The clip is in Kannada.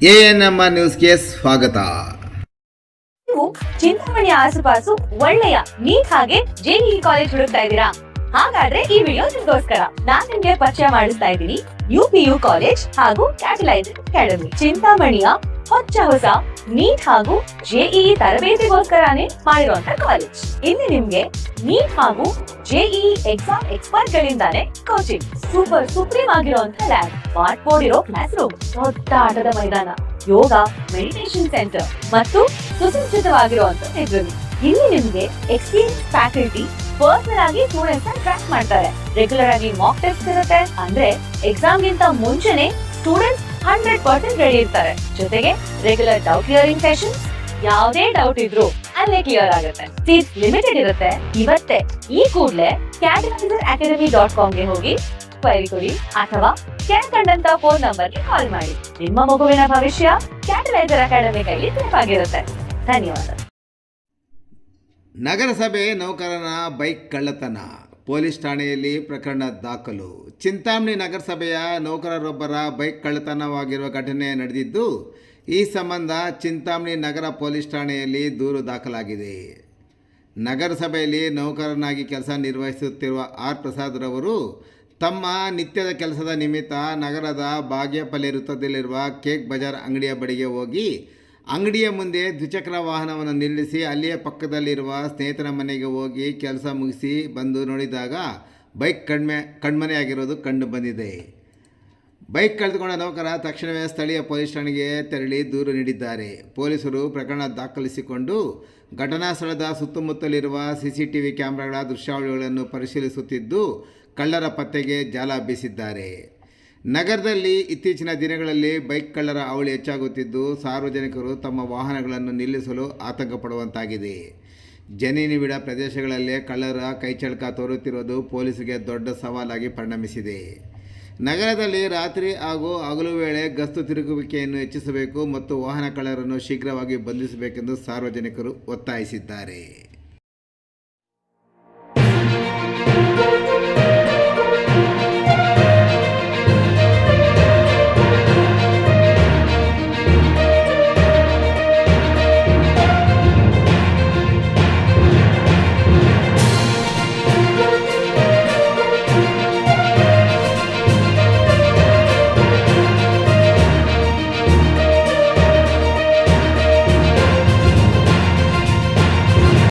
ಎಎನ್ಎಂಆರ್ ನ್ಯೂಸ್ಗೆ ಸ್ವಾಗತ. ನೀವು ಚಿಂತಾಮಣಿ ಆಸುಪಾಸು ಒಳ್ಳೆಯ ನೀಟ್ ಹಾಗೆ ಜೆಇಇ ಕಾಲೇಜ್ ಹುಡುಕ್ತಾ ಇದ್ದೀರಾ? ಹಾಗಾದ್ರೆ ಈ ವಿಡಿಯೋ ನಿಮ್ಗೋಸ್ಕರ. ನಾನ್ ನಿಮ್ಗೆ ಪರಿಚಯ ಮಾಡಿಸ್ತಾ ಇದ್ದೀನಿ ಯುಪಿಯು ಕಾಲೇಜ್ ಹಾಗೂ ಕ್ಯಾಟಲೈಸರ್ ಅಕಾಡೆಮಿ. ಚಿಂತಾಮಣಿಯ ಹೊಸ ನೀಟ್ ಹಾಗೂ ಜೆಇಇ ತರಬೇತಿಗೋಸ್ಕರನೇ ಮಾಡಿರುವಂತ ಕಾಲೇಜ್. ಇಲ್ಲಿ ನಿಮ್ಗೆ ನೀಟ್ ಹಾಗೂ ಜೆಇಇ ಎಕ್ಸಾಮ್ ಎಕ್ಸ್ಪರ್ಟ್ ಗಳಿಂದಾನೇ ಕೋಚಿಂಗ್, ಸೂಪರ್ ಸುಪ್ರೀಂ ಆಗಿರುವಂತ ಲ್ಯಾಬ್, ಸ್ಮಾರ್ಟ್ ಬೋರ್ಡ್ ಇರೋ ಕ್ಲಾಸ್ ರೂಮ್, ದೊಡ್ಡ ಆಟದ ಮೈದಾನ, ಯೋಗ, ಮೆಡಿಟೇಷನ್ ಸೆಂಟರ್ ಮತ್ತು ಸುಸಜ್ಜಿತವಾಗಿರುವಂತ ಲೈಬ್ರರಿ. ಇಲ್ಲಿ ನಿಮ್ಗೆ ಎಕ್ಸ್ಪೀರಿಯನ್ಸ್ ಫ್ಯಾಕಲ್ಟಿ ಪರ್ಸನಲ್ ಆಗಿ ಸ್ಟೂಡೆಂಟ್ಸ್ ಟ್ರ್ಯಾಕ್ ಮಾಡ್ತಾರೆ. ರೆಗ್ಯುಲರ್ ಆಗಿ ಮಾಕ್ ಟೆಸ್ಟ್ ಇರುತ್ತೆ, ಅಂದ್ರೆ ಎಕ್ಸಾಮ್ ಗಿಂತ ಮುಂಚೆನೆ ಸ್ಟೂಡೆಂಟ್ಸ್ 100% ರೆಡಿ ಇರ್ತಾರೆ. ಜೊತೆಗೆ ರೆಗ್ಯುಲರ್ ಡೌಟ್ ಕ್ಲಿಯರಿಂಗ್ ಸೆಷನ್ಸ್, ಯಾವುದೇ ಡೌಟ್ ಇದ್ರು ಅಲ್ಲೇ ಕ್ಲಿಯರ್ ಆಗುತ್ತೆ. ಸೀಟ್ಸ್ ಲಿಮಿಟೆಡ್ ಇರುತ್ತೆ. ಇವತ್ತೇ ಈ ಕೂಡಲೇ catalyzeracademy.com ಗೆ ಹೋಗಿ ಕ್ವೈರಿ ಕೊಡಿ ಅಥವಾ ಕೆಳಕಂಡಂತ ಫೋನ್ ನಂಬರ್ಗೆ ಕಾಲ್ ಮಾಡಿ. ನಿಮ್ಮ ಮಗುವಿನ ಭವಿಷ್ಯ ಕ್ಯಾಟಲೈಸರ್ ಅಕಾಡೆಮಿ ಕೈಲಿ ಸೇಫ್ ಆಗಿರುತ್ತೆ. ಧನ್ಯವಾದ. ನಗರಸಭೆ ನೌಕರನ ಬೈಕ್ ಕಳ್ಳತನ, ಪೊಲೀಸ್ ಠಾಣೆಯಲ್ಲಿ ಪ್ರಕರಣ ದಾಖಲು. ಚಿಂತಾಮಣಿ ನಗರಸಭೆಯ ನೌಕರರೊಬ್ಬರ ಬೈಕ್ ಕಳ್ಳತನವಾಗಿರುವ ಘಟನೆ ನಡೆದಿದ್ದು, ಈ ಸಂಬಂಧ ಚಿಂತಾಮಣಿ ನಗರ ಪೊಲೀಸ್ ಠಾಣೆಯಲ್ಲಿ ದೂರು ದಾಖಲಾಗಿದೆ. ನಗರಸಭೆಯಲ್ಲಿ ನೌಕರನಾಗಿ ಕೆಲಸ ನಿರ್ವಹಿಸುತ್ತಿರುವ ಆರ್ ಪ್ರಸಾದ್ ರವರು ತಮ್ಮ ನಿತ್ಯದ ಕೆಲಸದ ನಿಮಿತ್ತ ನಗರದ ಬಾಗೇಪಲ್ಲಿ ವೃತ್ತದಲ್ಲಿರುವ ಕೇಕ್ ಬಜಾರ್ ಅಂಗಡಿಯ ಬಳಿಗೆ ಹೋಗಿ ಅಂಗಡಿಯ ಮುಂದೆ ದ್ವಿಚಕ್ರ ವಾಹನವನ್ನು ನಿಲ್ಲಿಸಿ ಅಲ್ಲಿಯೇ ಪಕ್ಕದಲ್ಲಿರುವ ಸ್ನೇಹಿತನ ಮನೆಗೆ ಹೋಗಿ ಕೆಲಸ ಮುಗಿಸಿ ಬಂದು ನೋಡಿದಾಗ ಬೈಕ್ ಕಣ್ಮರೆಯಾಗಿರೋದು ಕಂಡು ಬಂದಿದೆ. ಬೈಕ್ ಕಳೆದುಕೊಂಡ ನೌಕರ ತಕ್ಷಣವೇ ಸ್ಥಳೀಯ ಪೊಲೀಸ್ ಠಾಣೆಗೆ ತೆರಳಿ ದೂರು ನೀಡಿದ್ದಾರೆ. ಪೊಲೀಸರು ಪ್ರಕರಣ ದಾಖಲಿಸಿಕೊಂಡು ಘಟನಾ ಸ್ಥಳದ ಸುತ್ತಮುತ್ತಲಿರುವ ಸಿಸಿಟಿವಿ ಕ್ಯಾಮೆರಾಗಳ ದೃಶ್ಯಾವಳಿಗಳನ್ನು ಪರಿಶೀಲಿಸುತ್ತಿದ್ದು ಕಳ್ಳರ ಪತ್ತೆಗೆ ಜಾಲ ಬೀಸಿದ್ದಾರೆ. ನಗರದಲ್ಲಿ ಇತ್ತೀಚಿನ ದಿನಗಳಲ್ಲಿ ಬೈಕ್ ಕಳ್ಳರ ಹಾವಳಿ ಹೆಚ್ಚಾಗುತ್ತಿದ್ದು, ಸಾರ್ವಜನಿಕರು ತಮ್ಮ ವಾಹನಗಳನ್ನು ನಿಲ್ಲಿಸಲು ಆತಂಕ ಪಡುವಂತಾಗಿದೆ. ಜನನಿಬಿಡ ಪ್ರದೇಶಗಳಲ್ಲೇ ಕಳ್ಳರ ಕೈಚಳಕ ತೋರುತ್ತಿರುವುದು ಪೊಲೀಸರಿಗೆ ದೊಡ್ಡ ಸವಾಲಾಗಿ ಪರಿಣಮಿಸಿದೆ. ನಗರದಲ್ಲಿ ರಾತ್ರಿ ಹಾಗೂ ಹಗಲು ವೇಳೆ ಗಸ್ತು ತಿರುಗುವಿಕೆಯನ್ನು ಹೆಚ್ಚಿಸಬೇಕು ಮತ್ತು ವಾಹನ ಕಳ್ಳರನ್ನು ಶೀಘ್ರವಾಗಿ ಬಂಧಿಸಬೇಕೆಂದು ಸಾರ್ವಜನಿಕರು ಒತ್ತಾಯಿಸಿದ್ದಾರೆ.